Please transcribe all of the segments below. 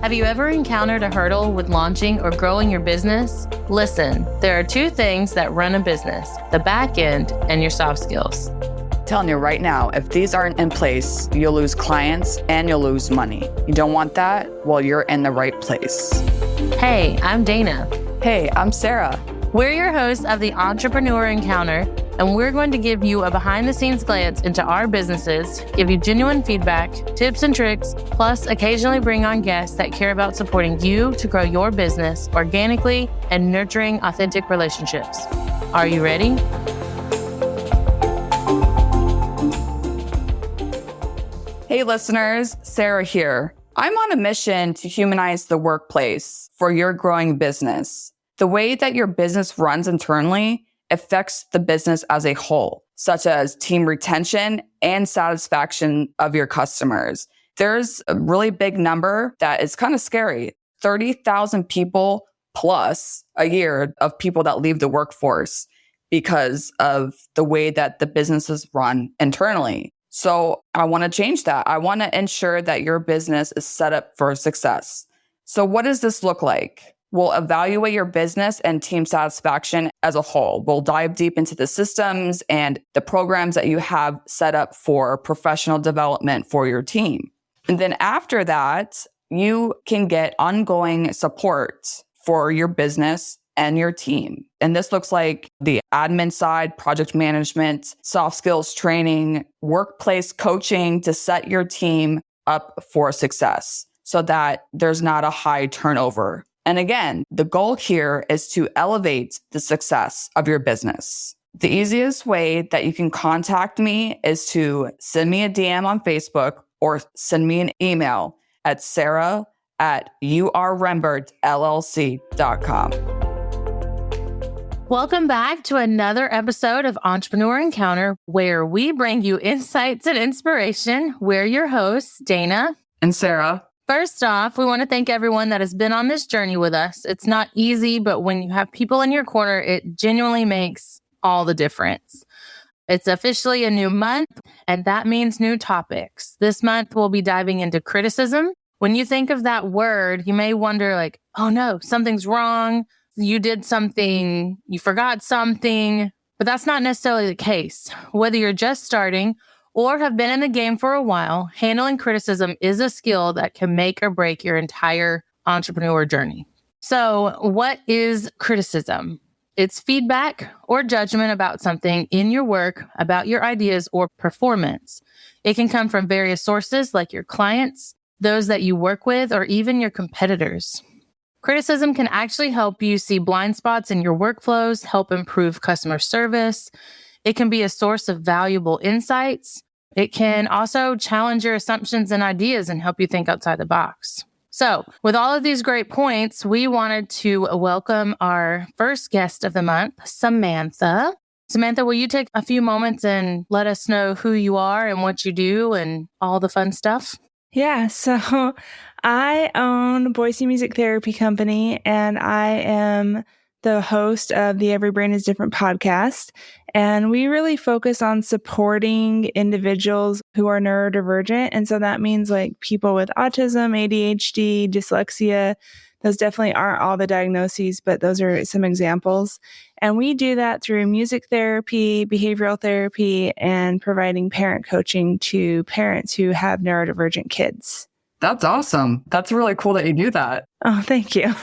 Have you ever encountered a hurdle with launching or growing your business? Listen, there are two things that run a business, the back end and your soft skills. Telling you right now, if these aren't in place, you'll lose clients and you'll lose money. You don't want that? Well, you're in the right place. Hey, I'm Dana. Hey, I'm Sara. We're your hosts of the Entrepreneur Encounter, and we're going to give you a behind-the-scenes glance into our businesses, give you genuine feedback, tips and tricks, plus occasionally bring on guests that care about supporting you to grow your business organically and nurturing authentic relationships. Are you ready? Hey listeners, Sara here. I'm on a mission to humanize the workplace for your growing business. The way that your business runs internally affects the business as a whole, such as team retention and satisfaction of your customers. There's a really big number that is kind of scary. 30,000 people plus a year of people that leave the workforce because of the way that the business is run internally. So I want to change that. I want to ensure that your business is set up for success. So what does this look like? We'll evaluate your business and team satisfaction as a whole. We'll dive deep into the systems and the programs that you have set up for professional development for your team. And then after that, you can get ongoing support for your business and your team. And this looks like the admin side, project management, soft skills training, workplace coaching to set your team up for success so that there's not a high turnover. And again, the goal here is to elevate the success of your business. The easiest way that you can contact me is to send me a DM on Facebook or send me an email at sarah@urembertllc.com. Welcome back to another episode of Entrepreneur Encounter, where we bring you insights and inspiration. We're your hosts, Dana and Sara. First off, we want to thank everyone that has been on this journey with us. It's not easy, but when you have people in your corner, it genuinely makes all the difference. It's officially a new month, and that means new topics. This month, we'll be diving into criticism. When you think of that word, you may wonder like, oh no, something's wrong. You did something, you forgot something, but that's not necessarily the case. Whether you're just starting or have been in the game for a while, handling criticism is a skill that can make or break your entire entrepreneur journey. So, what is criticism? It's feedback or judgment about something in your work, about your ideas or performance. It can come from various sources like your clients, those that you work with, or even your competitors. Criticism can actually help you see blind spots in your workflows, help improve customer service. It can be a source of valuable insights. It can also challenge your assumptions and ideas and help you think outside the box. So, with all of these great points, we wanted to welcome our first guest of the month, Samantha. Samantha, will you take a few moments and let us know who you are and what you do and all the fun stuff? Yeah, so I own Boise Music Therapy Company, and I am the host of the Every Brain is Different podcast. And we really focus on supporting individuals who are neurodivergent. And so that means like people with autism, ADHD, dyslexia. Those definitely aren't all the diagnoses, but those are some examples. And we do that through music therapy, behavioral therapy, and providing parent coaching to parents who have neurodivergent kids. That's awesome. That's really cool that you do that. Oh, thank you.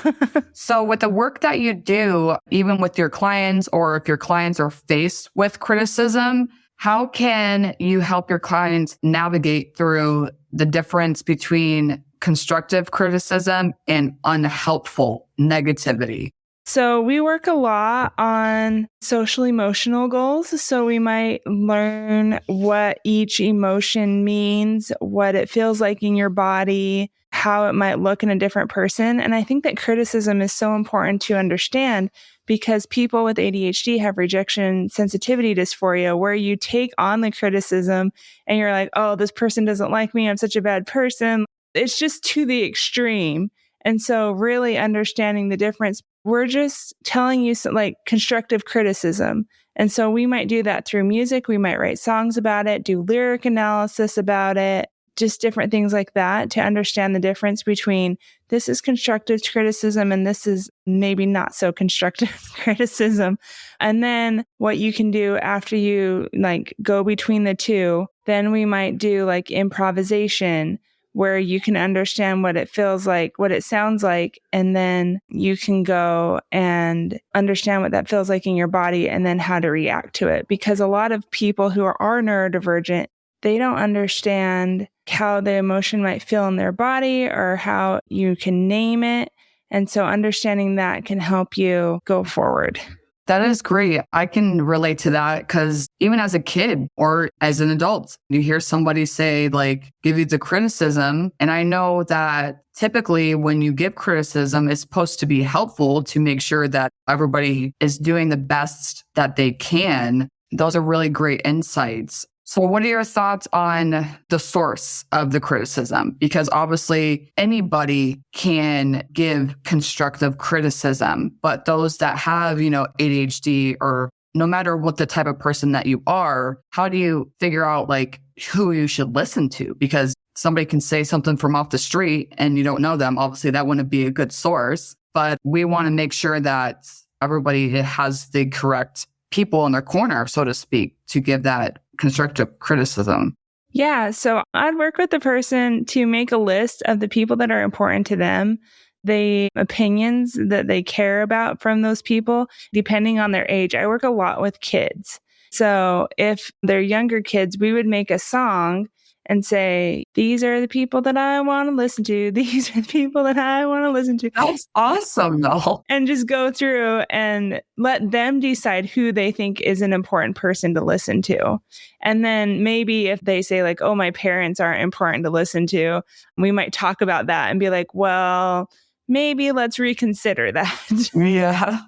So with the work that you do, even with your clients, or if your clients are faced with criticism, how can you help your clients navigate through the difference between constructive criticism and unhelpful negativity? So we work a lot on social emotional goals. So we might learn what each emotion means, what it feels like in your body, how it might look in a different person. And I think that criticism is so important to understand because people with ADHD have rejection sensitivity dysphoria, where you take on the criticism and you're like, oh, this person doesn't like me. I'm such a bad person. It's just to the extreme. And so really understanding the difference, we're just telling you some, like constructive criticism. And so we might do that through music. We might write songs about it, do lyric analysis about it, just different things like that to understand the difference between this is constructive criticism and this is maybe not so constructive criticism. And then what you can do after you like go between the two, then we might do like improvisation where you can understand what it feels like, what it sounds like, and then you can go and understand what that feels like in your body and then how to react to it. Because a lot of people who are neurodivergent, they don't understand how the emotion might feel in their body or how you can name it. And so understanding that can help you go forward. That is great. I can relate to that because even as a kid or as an adult, you hear somebody say, like, give you the criticism. And I know that typically when you give criticism, it's supposed to be helpful to make sure that everybody is doing the best that they can. Those are really great insights. So what are your thoughts on the source of the criticism? Because obviously anybody can give constructive criticism, but those that have, ADHD or no matter what the type of person that you are, how do you figure out like who you should listen to? Because somebody can say something from off the street and you don't know them. Obviously that wouldn't be a good source, but we want to make sure that everybody has the correct people in their corner, so to speak, to give that constructive criticism. Yeah. So I'd work with the person to make a list of the people that are important to them, the opinions that they care about from those people, depending on their age. I work a lot with kids. So if they're younger kids, we would make a song and say, these are the people that I want to listen to. These are the people that I want to listen to. That's awesome, though. And just go through and let them decide who they think is an important person to listen to. And then maybe if they say like, oh, my parents aren't important to listen to, we might talk about that and be like, well, maybe let's reconsider that. Yeah.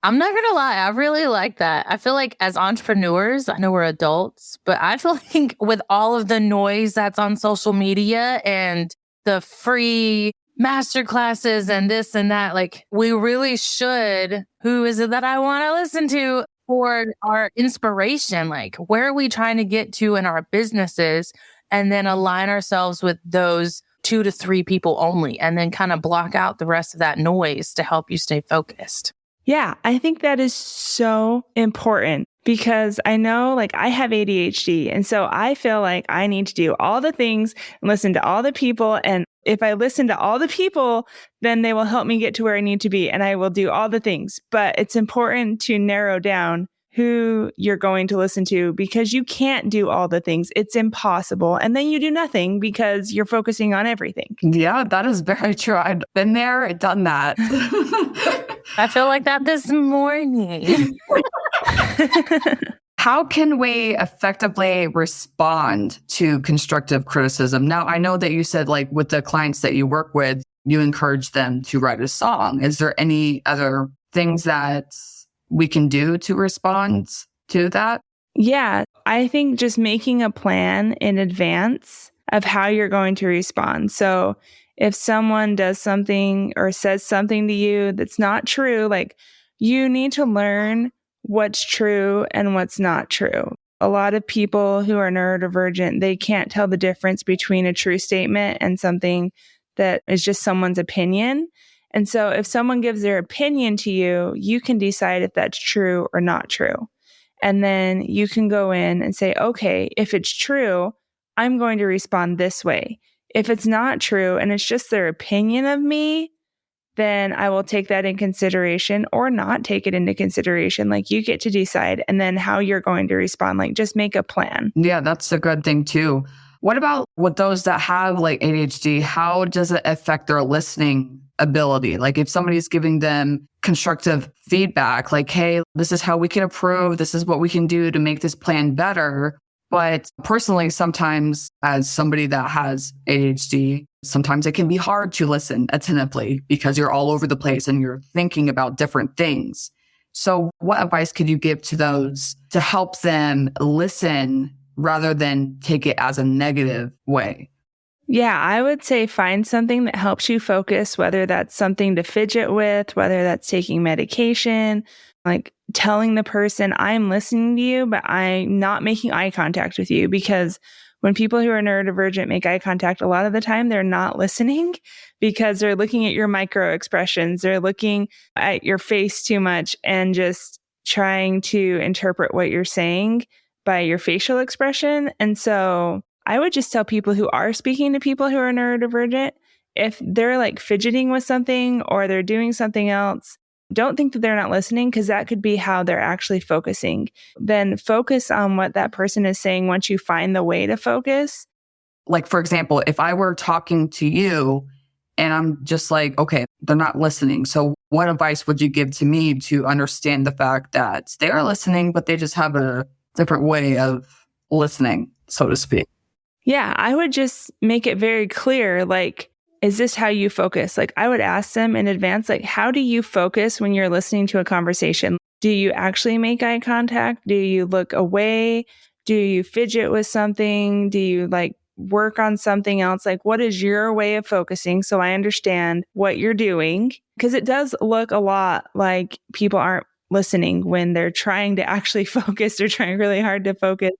I'm not going to lie. I really like that. I feel like as entrepreneurs, I know we're adults, but I feel like with all of the noise that's on social media and the free masterclasses and this and that, like we really should, who is it that I want to listen to for our inspiration? Like where are we trying to get to in our businesses and then align ourselves with those 2 to 3 people only and then kind of block out the rest of that noise to help you stay focused. Yeah, I think that is so important because I know like I have ADHD. And so I feel like I need to do all the things and listen to all the people. And if I listen to all the people, then they will help me get to where I need to be and I will do all the things. But it's important to narrow down who you're going to listen to because you can't do all the things. It's impossible. And then you do nothing because you're focusing on everything. Yeah, that is very true. I've been there, done that. I feel like that this morning. How can we effectively respond to constructive criticism? Now, I know that you said like with the clients that you work with, you encourage them to write a song. Is there any other things that we can do to respond to that? Yeah, I think just making a plan in advance of how you're going to respond. So if someone does something or says something to you that's not true, like you need to learn what's true and what's not true. A lot of people who are neurodivergent, they can't tell the difference between a true statement and something that is just someone's opinion. And so if someone gives their opinion to you, you can decide if that's true or not true. And then you can go in and say, okay, if it's true, I'm going to respond this way. If it's not true and it's just their opinion of me, then I will take that in consideration or not take it into consideration. Like you get to decide and then how you're going to respond. Like just make a plan. Yeah, that's a good thing too. What about with those that have like ADHD? How does it affect their listening ability? Like if somebody's giving them constructive feedback, like, hey, this is how we can improve. This is what we can do to make this plan better. But personally, sometimes as somebody that has ADHD, sometimes it can be hard to listen attentively because you're all over the place and you're thinking about different things. So what advice could you give to those to help them listen rather than take it as a negative way? Yeah, I would say find something that helps you focus, whether that's something to fidget with, whether that's taking medication, Like telling the person, I'm listening to you, but I'm not making eye contact with you. Because when people who are neurodivergent make eye contact, a lot of the time they're not listening because they're looking at your micro expressions. They're looking at your face too much and just trying to interpret what you're saying by your facial expression. And so I would just tell people who are speaking to people who are neurodivergent, if they're like fidgeting with something or they're doing something else, don't think that they're not listening, because that could be how they're actually focusing. Then focus on what that person is saying once you find the way to focus. Like, for example, if I were talking to you and I'm just like, okay, they're not listening. So what advice would you give to me to understand the fact that they are listening, but they just have a different way of listening, so to speak? Yeah, I would just make it very clear, like, is this how you focus? Like, I would ask them in advance, like, how do you focus when you're listening to a conversation? Do you actually make eye contact? Do you look away? Do you fidget with something? Do you like work on something else? Like, what is your way of focusing? So I understand what you're doing, because it does look a lot like people aren't listening when they're trying to actually focus. They're trying really hard to focus.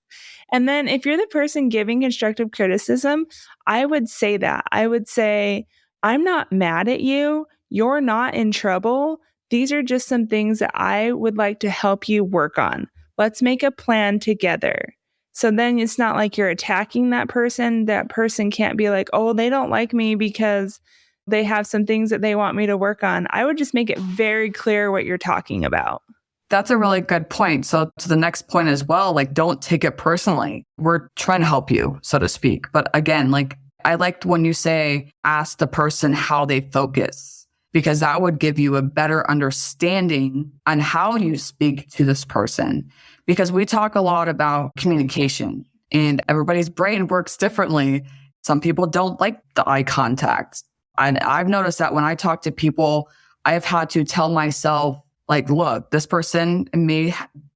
And then if you're the person giving constructive criticism, I would say that. I would say, I'm not mad at you. You're not in trouble. These are just some things that I would like to help you work on. Let's make a plan together. So then it's not like you're attacking that person. That person can't be like, oh, they don't like me because they have some things that they want me to work on. I would just make it very clear what you're talking about. That's a really good point. So to the next point as well, like, don't take it personally. We're trying to help you, so to speak. But again, like, I liked when you say, ask the person how they focus, because that would give you a better understanding on how you speak to this person. Because we talk a lot about communication and everybody's brain works differently. Some people don't like the eye contact. And I've noticed that when I talk to people, I've had to tell myself, like, look, this person may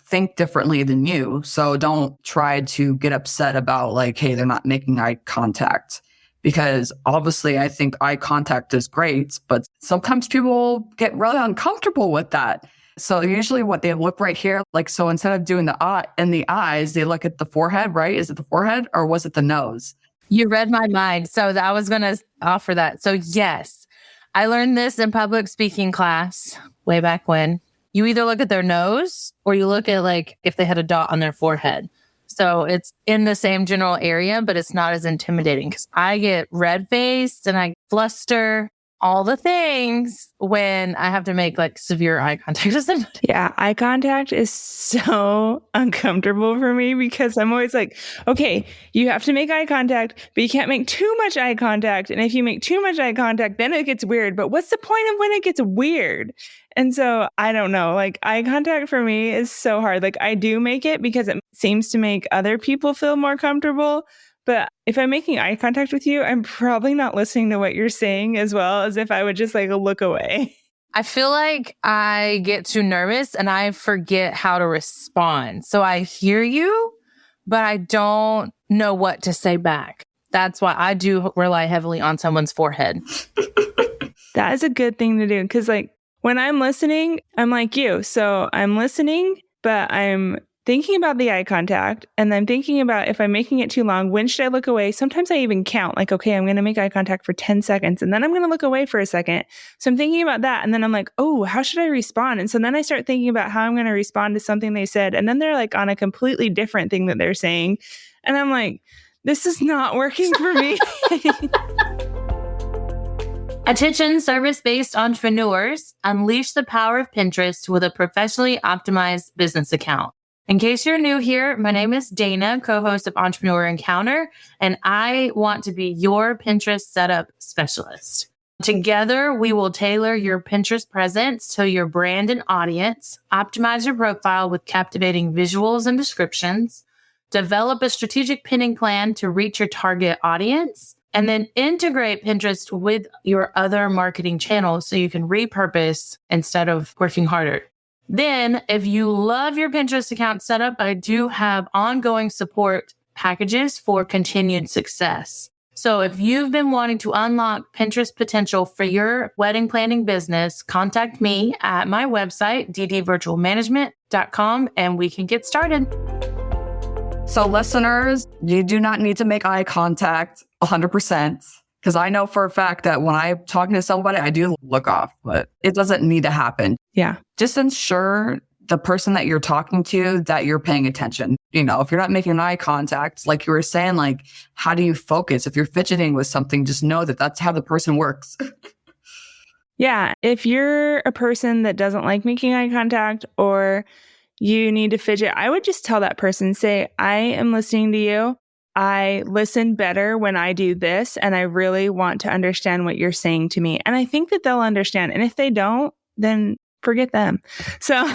think differently than you. So don't try to get upset about like, hey, they're not making eye contact. Because obviously I think eye contact is great, but sometimes people get really uncomfortable with that. So usually what they look right here, like, so instead of doing the eye and the eyes, they look at the forehead, right? Is it the forehead or was it the nose? You read my mind. So I was going to offer that. So yes, I learned this in public speaking class way back when. You either look at their nose or you look at like if they had a dot on their forehead. So it's in the same general area, but it's not as intimidating because I get red-faced and I fluster, all the things when I have to make like severe eye contact with somebody. Yeah, eye contact is so uncomfortable for me because I'm always like, okay, you have to make eye contact, but you can't make too much eye contact. And if you make too much eye contact, then it gets weird. But what's the point of when it gets weird? And so I don't know, like eye contact for me is so hard. Like I do make it because it seems to make other people feel more comfortable. But if I'm making eye contact with you, I'm probably not listening to what you're saying as well as if I would just like look away. I feel like I get too nervous and I forget how to respond. So I hear you, but I don't know what to say back. That's why I do rely heavily on someone's forehead. That is a good thing to do because like when I'm listening, I'm like you. So I'm listening, but I'm thinking about the eye contact and then thinking about if I'm making it too long, when should I look away? Sometimes I even count like, okay, I'm going to make eye contact for 10 seconds and then I'm going to look away for a second. So I'm thinking about that. And then I'm like, oh, how should I respond? And so then I start thinking about how I'm going to respond to something they said. And then they're like on a completely different thing that they're saying. And I'm like, this is not working for me. Attention service-based entrepreneurs, unleash the power of Pinterest with a professionally optimized business account. In case you're new here, my name is Dana, co-host of Entrepreneur Encounter, and I want to be your Pinterest setup specialist. Together, we will tailor your Pinterest presence to your brand and audience, optimize your profile with captivating visuals and descriptions, develop a strategic pinning plan to reach your target audience, and then integrate Pinterest with your other marketing channels so you can repurpose instead of working harder. Then, if you love your Pinterest account setup, I do have ongoing support packages for continued success. So if you've been wanting to unlock Pinterest potential for your wedding planning business, contact me at my website, ddvirtualmanagement.com, and we can get started. So listeners, you do not need to make eye contact 100%, because I know for a fact that when I'm talking to somebody, I do look off, but it doesn't need to happen. Yeah. Just ensure the person that you're talking to, that you're paying attention. You know, if you're not making eye contact, like you were saying, like, how do you focus? If you're fidgeting with something, just know that that's how the person works. Yeah. If you're a person that doesn't like making eye contact or you need to fidget, I would just tell that person, say, I am listening to you. I listen better when I do this, and I really want to understand what you're saying to me. And I think that they'll understand. And if they don't, then forget them. So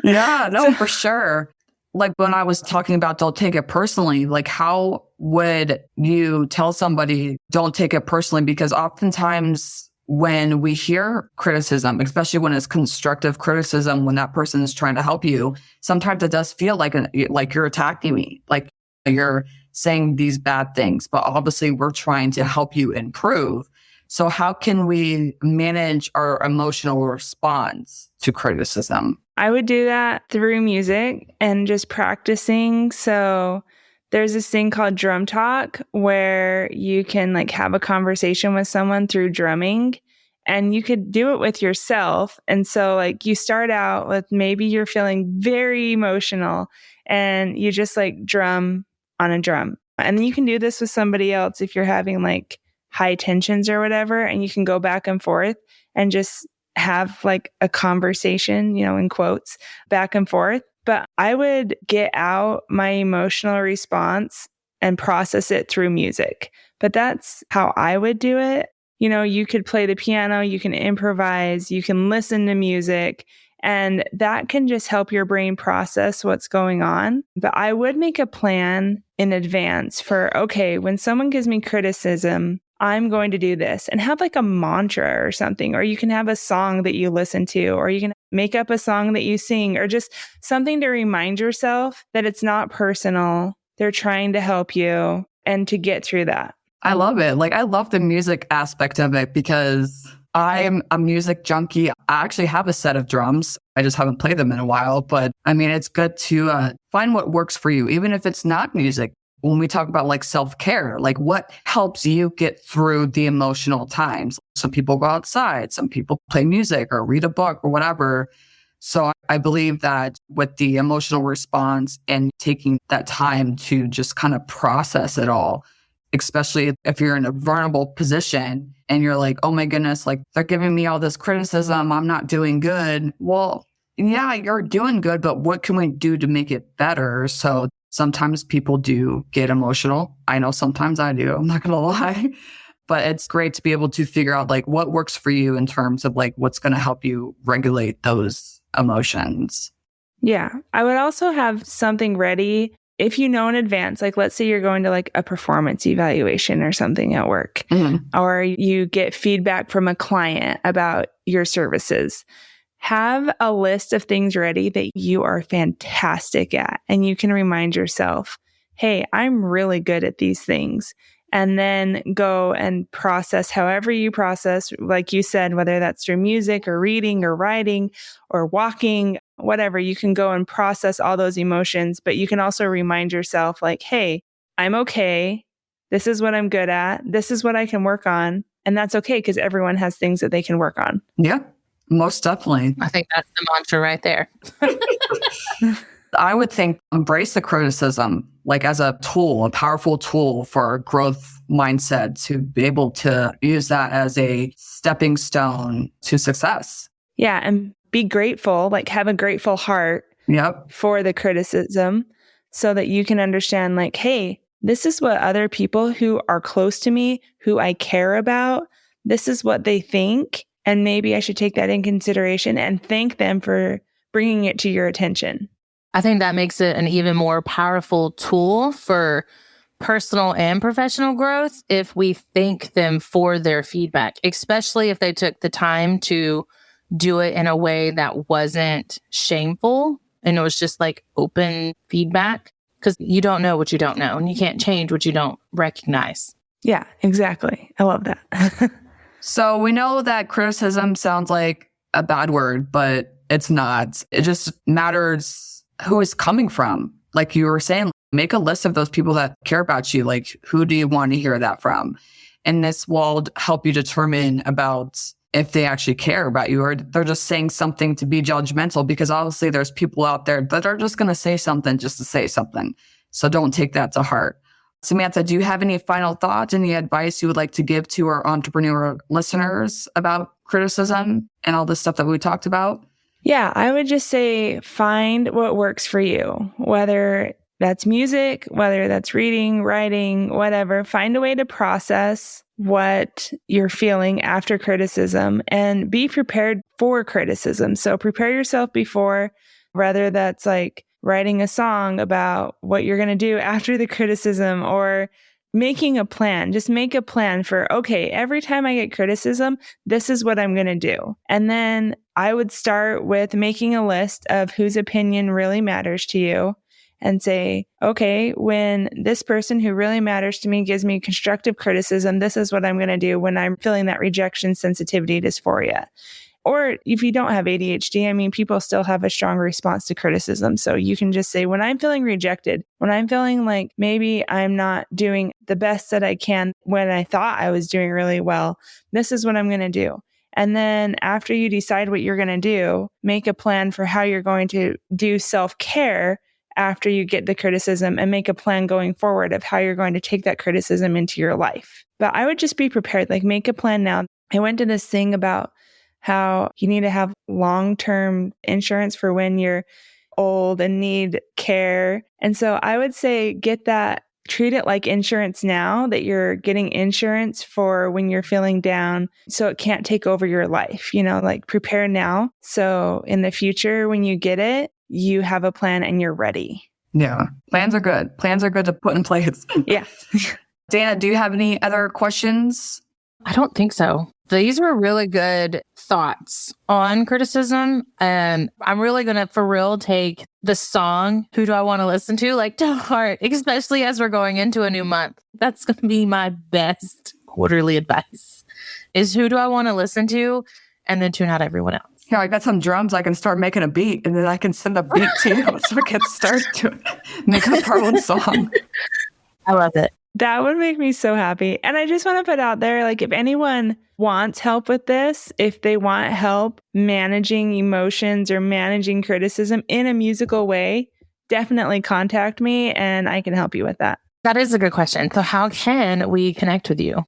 yeah, no, for sure. Like when I was talking about don't take it personally, like how would you tell somebody don't take it personally? Because oftentimes when we hear criticism, especially when it's constructive criticism, when that person is trying to help you, sometimes it does feel like you're attacking me, like you're saying these bad things, but obviously we're trying to help you improve. So how can we manage our emotional response to criticism? I would do that through music and just practicing. So there's this thing called drum talk where you can like have a conversation with someone through drumming, and you could do it with yourself. And so like you start out with maybe you're feeling very emotional and you just like drum on a drum. And then you can do this with somebody else if you're having like high tensions or whatever, and you can go back and forth and just have like a conversation, you know, in quotes, back and forth. But I would get out my emotional response and process it through music. But that's how I would do it. You know, you could play the piano, you can improvise, you can listen to music, and that can just help your brain process what's going on. But I would make a plan in advance for, okay, when someone gives me criticism, I'm going to do this, and have like a mantra or something, or you can have a song that you listen to, or you can make up a song that you sing, or just something to remind yourself that it's not personal. They're trying to help you and to get through that. I love it. Like, I love the music aspect of it because I'm a music junkie. I actually have a set of drums. I just haven't played them in a while, but I mean, it's good to find what works for you, even if it's not music. When we talk about like self-care, like what helps you get through the emotional times? Some people go outside, some people play music or read a book or whatever. So I believe that with the emotional response and taking that time to just kind of process it all, especially if you're in a vulnerable position and you're like, oh my goodness, like they're giving me all this criticism, I'm not doing good. Well, yeah, you're doing good, but what can we do to make it better? So sometimes people do get emotional. I know sometimes I do. I'm not going to lie. But it's great to be able to figure out like what works for you in terms of like what's going to help you regulate those emotions. Yeah. I would also have something ready if you know in advance, like let's say you're going to like a performance evaluation or something at work, or you get feedback from a client about your services. Have a list of things ready that you are fantastic at, and you can remind yourself, hey, I'm really good at these things. And then go and process however you process, like you said, whether that's through music or reading or writing or walking, whatever, you can go and process all those emotions. But you can also remind yourself like, hey, I'm okay. This is what I'm good at. This is what I can work on. And that's okay because everyone has things that they can work on. Yeah. Most definitely. I think that's the mantra right there. I would think embrace the criticism like as a tool, a powerful tool for our growth mindset to be able to use that as a stepping stone to success. Yeah. And be grateful, like have a grateful heart for the criticism so that you can understand like, hey, this is what other people who are close to me, who I care about, this is what they think. And maybe I should take that in consideration and thank them for bringing it to your attention. I think that makes it an even more powerful tool for personal and professional growth if we thank them for their feedback, especially if they took the time to do it in a way that wasn't shameful and it was just like open feedback, because you don't know what you don't know and you can't change what you don't recognize. Yeah, exactly. I love that. So we know that criticism sounds like a bad word, but it's not. It just matters who it's coming from. Like you were saying, make a list of those people that care about you. Like, who do you want to hear that from? And this will help you determine about if they actually care about you or they're just saying something to be judgmental, because obviously there's people out there that are just going to say something just to say something. So don't take that to heart. Samantha, do you have any final thoughts, any advice you would like to give to our entrepreneur listeners about criticism and all the stuff that we talked about? Yeah, I would just say find what works for you, whether that's music, whether that's reading, writing, whatever. Find a way to process what you're feeling after criticism and be prepared for criticism. So prepare yourself before, whether that's like writing a song about what you're going to do after the criticism or making a plan. Just make a plan for, okay, every time I get criticism, this is what I'm going to do. And then I would start with making a list of whose opinion really matters to you and say, okay, when this person who really matters to me gives me constructive criticism, this is what I'm going to do when I'm feeling that rejection, sensitivity, dysphoria. Or if you don't have ADHD, I mean, people still have a strong response to criticism. So you can just say, when I'm feeling rejected, when I'm feeling like maybe I'm not doing the best that I can when I thought I was doing really well, this is what I'm going to do. And then after you decide what you're going to do, make a plan for how you're going to do self-care after you get the criticism and make a plan going forward of how you're going to take that criticism into your life. But I would just be prepared, like make a plan now. I went to this thing about how you need to have long-term insurance for when you're old and need care. And so I would say get that, treat it like insurance now, that you're getting insurance for when you're feeling down so it can't take over your life, like prepare now. So in the future, when you get it, you have a plan and you're ready. Yeah. Plans are good. Plans are good to put in place. Yeah. Dana, do you have any other questions? I don't think so. These were really good thoughts on criticism. And I'm really going to, for real, take the song, Who Do I Want to Listen to, to heart, especially as we're going into a new month. That's going to be my best quarterly advice, is who do I want to listen to, and then tune out everyone else. Yeah, I got some drums. I can start making a beat, and then I can send a beat to you so it gets started to make up our own song. I love it. That would make me so happy. And I just want to put out there, if anyone wants help with this, if they want help managing emotions or managing criticism in a musical way, definitely contact me and I can help you with that. That is a good question. So how can we connect with you?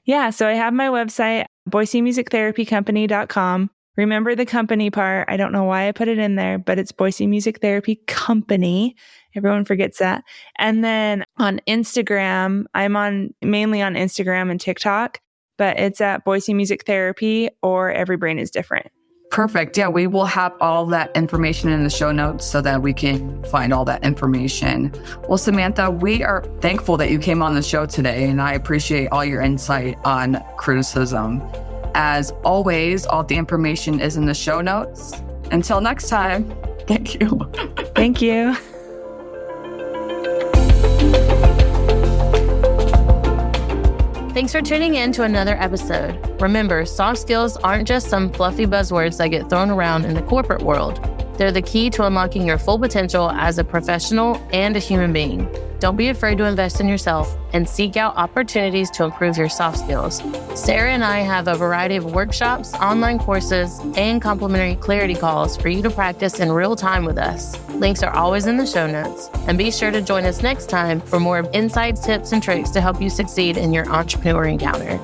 Yeah, so I have my website, boisemusictherapycompany.com. Remember the company part. I don't know why I put it in there, but it's Boise Music Therapy Company. Everyone forgets that. And then on Instagram, I'm mainly on Instagram and TikTok, but it's at Boise Music Therapy or Every Brain is Different. Perfect. Yeah, we will have all that information in the show notes so that we can find all that information. Well, Samantha, we are thankful that you came on the show today, and I appreciate all your insight on criticism. As always, all the information is in the show notes. Until next time, thank you. Thank you. Thanks for tuning in to another episode. Remember, soft skills aren't just some fluffy buzzwords that get thrown around in the corporate world. They're the key to unlocking your full potential as a professional and a human being. Don't be afraid to invest in yourself and seek out opportunities to improve your soft skills. Sara and I have a variety of workshops, online courses, and complimentary clarity calls for you to practice in real time with us. Links are always in the show notes. And be sure to join us next time for more insights, tips, and tricks to help you succeed in your entrepreneur encounter.